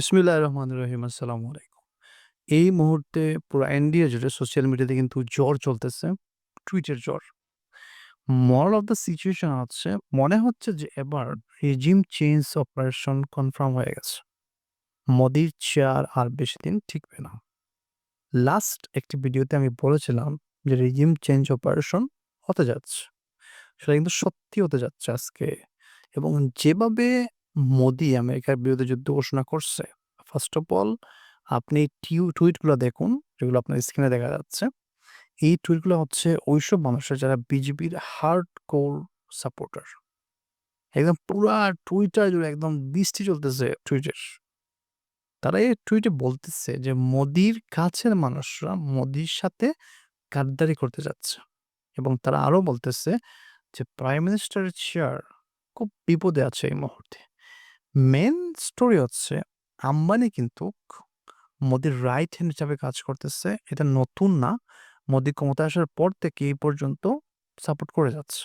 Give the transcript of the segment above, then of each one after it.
বিসমিল্লাহির রহমানির রহিম। আসসালামু আলাইকুম। এই মুহূর্তে পুরা ইন্ডিয়া জুড়ে সোশ্যাল মিডিয়াতে কিন্তু জ্বর চলতেছে। টুইটের জ্বর। মোরাল অফ দ্যা সিচুয়েশন হচ্ছে মনে হচ্ছে যে এবার রেজিম চেঞ্জ অপারেশন কনফার্ম হয়ে গেছে। মোদির চেয়ার আর বেশিদিন টিকবে না। লাস্ট একটি ভিডিওতে আমি বলেছিলাম যে রেজিম চেঞ্জ অপারেশন হতে যাচ্ছে। সেটা কিন্তু সত্যি হতে যাচ্ছে আজকে। এবং যেভাবে মোদি আমেরিকার বিরুদ্ধে যুদ্ধ ঘোষণা করছে, ফার্স্ট অফ অল আপনি টুইটগুলো দেখুন, যেগুলো আপনার স্ক্রিনে দেখা যাচ্ছে। এই টুইটগুলো হচ্ছে ওইসব মানুষের যারা বিজেপির হার্ডকোর সাপোর্টার। একদম পুরা টুইটার জুড়ে একদম বৃষ্টি চলতেছে টুইটের। তারা এই টুইটে বলতেছে যে মোদির কাছের মানুষরা মোদির সাথে গাদ্দারি করতে যাচ্ছে। এবং তারা আরো বলতেছে যে প্রাইম মিনিস্টারের চেয়ার খুব বিপদে আছে এই মুহূর্তে। মেইন স্টোরি হচ্ছে আম্বানি কিন্তু মোদির রাইট হ্যান্ড হিসাবে কাজ করতেছে। এটা নতুন না। মোদি ক্ষমতায় আসার পর থেকে এই পর্যন্ত সাপোর্ট করে যাচ্ছে।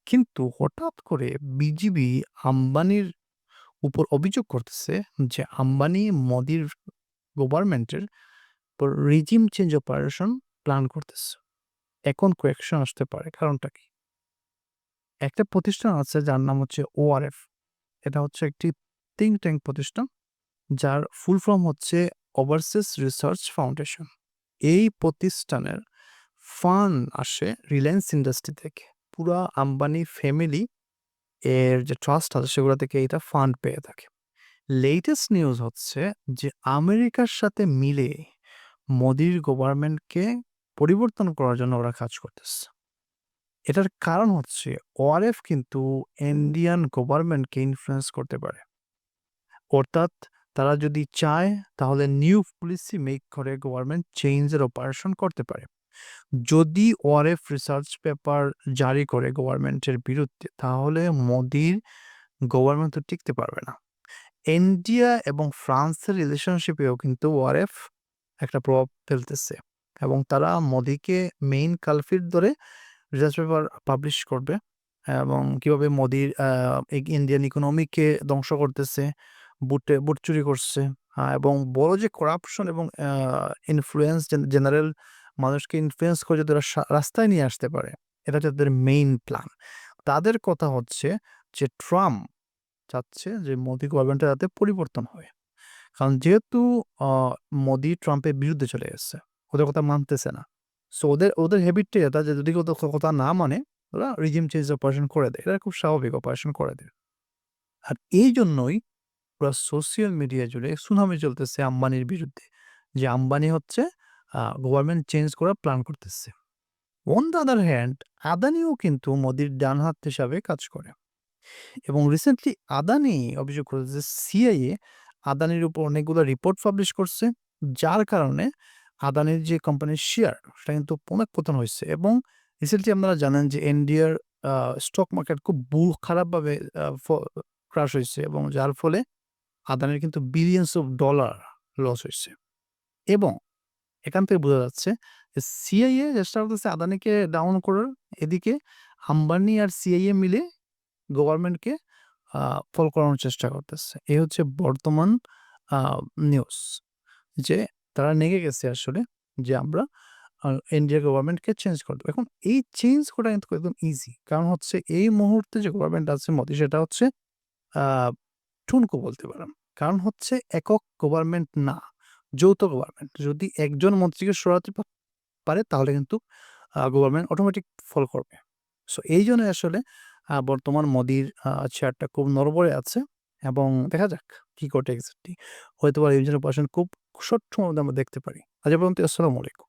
কিন্তু হঠাৎ করে বিজিবি আম্বানির উপর অভিযোগ করতেছে যে আম্বানি মোদির গভর্নমেন্টের উপর রিজিম চেঞ্জ অপারেশন প্ল্যান করতেছে। এখন কোয়েকশন আসতে পারে, কারণটা কি? একটা প্রতিষ্ঠান আছে যার নাম হচ্ছে ওআরএফ। এটা হচ্ছে একটি থিঙ্ক ট্যাঙ্ক প্রতিষ্ঠান, যার ফুল ফর্ম হচ্ছে ওভারসিজ রিসার্চ ফাউন্ডেশন। এই প্রতিষ্ঠানের ফান্ড আসে রিলায়েন্স ইন্ডাস্ট্রি থেকে। পুরা আম্বানি ফ্যামিলি এর যে ট্রাস্ট আছে সেগুলো থেকে এটা ফান্ড পেয়ে থাকে। লেটেস্ট নিউজ হচ্ছে যে আমেরিকার সাথে মিলে মোদির গভর্নমেন্টকে পরিবর্তন করার জন্য ওরা কাজ করতেছে। এটার কারণ হচ্ছে ওআরএফ কিন্তু ইন্ডিয়ান গভর্নমেন্টকে ইনফ্লুয়েন্স করতে পারে। অর্থাৎ তারা যদি চায় তাহলে নিউ পলিসি মেক করে গভর্নমেন্ট চেঞ্জের অপারেশন করতে পারে। যদি ওআরএফ রিসার্চ পেপার জারি করে গভর্নমেন্টের বিরুদ্ধে, তাহলে মোদির গভর্নমেন্ট তো টিকতে পারবে না। ইন্ডিয়া এবং ফ্রান্সের রিলেশনশিপেও কিন্তু ওআরএফ একটা প্রভাব ফেলতেছে এবং তারা মোদিকে মেইন কালফিট ধরে রিসার্চ পেপার পাবলিশ করবে এবং কিভাবে মোদির ইন্ডিয়ান ইকোনমিকে ধ্বংস করতেছে, বুট চুরি করছে, এবং বড় যে করাপশন এবং ইনফ্লুয়েন্স জেনারেল মানুষকে ইনফ্লুয়েন্স করে যদি ওরা রাস্তায় নিয়ে আসতে পারে, এটা হচ্ছে তাদের মেইন প্ল্যান। তাদের কথা হচ্ছে যে ট্রাম্প চাচ্ছে যে মোদি গভর্নমেন্টটা যাতে পরিবর্তন হয়। কারণ যেহেতু আ মোদি ট্রাম্পের বিরুদ্ধে চলে এসছে, ওদের কথা মানতেছে না। সো ওদের হ্যাবিটটাই এটা যে যদি ওদের কথা না মানে ওরা রিজিম চেঞ্জ অপারেশন করে দেয়। এটা খুব স্বাভাবিক, অপারেশন করে দেয়। আর এইজন্যই পুরা সোশ্যাল মিডিয়া জুড়ে সুনামি চলতেছে আম্বানির বিরুদ্ধে। যে আম্বানি হচ্ছে গভর্নমেন্ট চেঞ্জ করার প্ল্যান করতেছে। অন দ্য আদার হ্যান্ড আদানিও কিন্তু মোদির ডান হাত হিসাবে কাজ করে। এবং রিসেন্টলি আদানি অভিযোগ করেছে যে সিআইএ আদানির উপর অনেকগুলো রিপোর্ট পাবলিশ করছে, যার কারণে আদানির যে কোম্পানির শেয়ার সেটা কিন্তু অনেক পতন হয়েছে। এবং রিসেন্টলি আপনারা জানেন যে ইন্ডিয়ার স্টক মার্কেট খুব খারাপভাবে ক্রাশ হয়েছে এবং যার ফলে আদানির কিন্তু বিলিয়ন্স অফ ডলার লস হয়েছে। এবং এখান থেকে বোঝা যাচ্ছে যে সিআইএ চেষ্টা করতেছে আদানিকে ডাউন করার, এদিকে আম্বানি আর সিআইএ মিলে গভর্নমেন্টকে আ ফল করানোর চেষ্টা করতেছে। এই হচ্ছে বর্তমান আ নিউজ, যে তারা নেগে গেছে আসলে যে আমরা আ ইন্ডিয়া গভর্নমেন্টকে চেঞ্জ করে দেব। এখন এই চেঞ্জ করা কিন্তু একদম ইজি। কারণ হচ্ছে এই মুহূর্তে যে গভর্নমেন্ট আছে মোদি, সেটা হচ্ছে আ ঠুনকো বলতে পারেন। কারণ হচ্ছে একক গভর্নমেন্ট না, যৌথ গভর্নমেন্ট। যদি একজন মন্ত্রীকে সরাতে পারে তাহলে কিন্তু গভর্নমেন্ট অটোমেটিক ফল করবে। সো এইজন্যই আসলে বর্তমান মোদির চেয়ারটা খুব নড়বড়ে আছে এবং দেখা যাক কি ঘটে এক্সাক্টলি। হয়তোবা রিভিশন অপারেশন খুব শর্ট সময়ের মধ্যে আমরা দেখতে পারি। আজ এ পর্যন্ত, আসসালামু আলাইকুম।